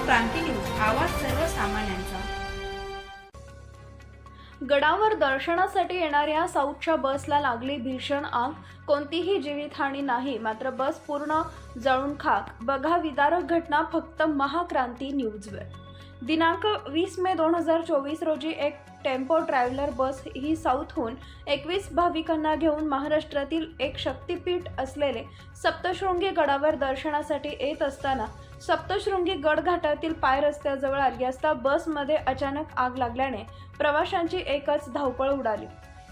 क्रांती news, आवाज सर्वसामान्यांचा। गडावर दर्शनासाठी येणाऱ्या साऊथच्या बसला लागली भीषण आग। कोणतीही जीवितहानी नाही, मात्र बस पूर्ण जळून खाक। बघा विदारक घटना फक्त महाक्रांती न्यूजवर। दिनांक 20 मे 2024 रोजी एक टेम्पो ट्रॅव्हलर बस ही साऊथहून 21 भाविकांना घेऊन महाराष्ट्रातील एक शक्तिपीठ असलेले सप्तशृंगी गडावर दर्शनासाठी येत असताना सप्तशृंगी गड घाटातील पाय रस्त्याजवळ आली असता बसमध्ये अचानक आग लागल्याने प्रवाशांची एकच धावपळ उडाली।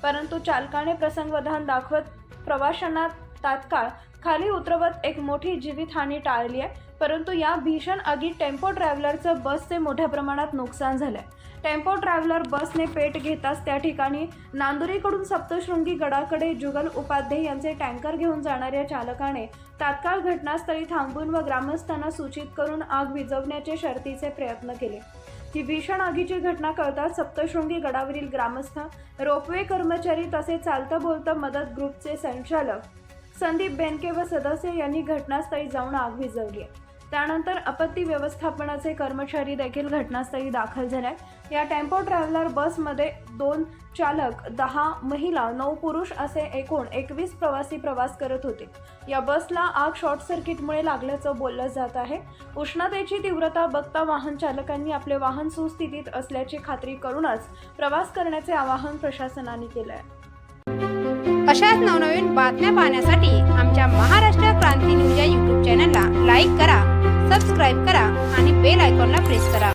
परंतु चालकाने प्रसंगवधान दाखवत प्रवाशांना तात्काळ खाली उतरवत एक मोठी जीवितहानी टाळली आहे। परंतु या भीषण आगीत टेम्पो ट्रॅव्हलरचं बसचे मोठ्या प्रमाणात नुकसान झाले। टेम्पो ट्रॅव्हलर बसने पेट घेताच त्या ठिकाणी नांदुरीकडून सप्तशृंगी गडाकडे जुगल उपाध्ये यांचे टँकर घेऊन जाणाऱ्या चालकाने तात्काळ घटनास्थळी थांबून व ग्रामस्थांना सूचित करून आग विझवण्याचे शर्थीचे प्रयत्न केले। ही भीषण आगीची घटना कळताच सप्तशृंगी गडावरील ग्रामस्थ, रोपवे कर्मचारी तसेच चालतं बोलतं मदत ग्रुपचे संचालक संदीप बेनके व सदस्य यांनी घटनास्थळी जाऊन आग विझवली। त्यानंतर आपत्ती व्यवस्थापनाचे कर्मचारी देखील घटनास्थळी दाखल झाले। या टेम्पो ट्रॅव्हलर बसमध्ये 2 चालक, 10 महिला, 9 पुरुष असे एकूण 21 प्रवासी प्रवास करत होते। या बसला आग शॉर्ट सर्किटमुळे लागल्याचं बोललं जात आहे। उष्णतेची तीव्रता बघता वाहन चालकांनी आपले वाहन सुस्थितीत असल्याची खात्री करूनच प्रवास करण्याचे आवाहन प्रशासनाने केलं आहे। अशाच नवनवीन बातम्या पाहण्यासाठी आमच्या महाराष्ट्र क्रांती न्यूज या YouTube चॅनलला लाईक करा, सबस्क्राईब करा आणि बेल आयकॉनला प्रेस करा।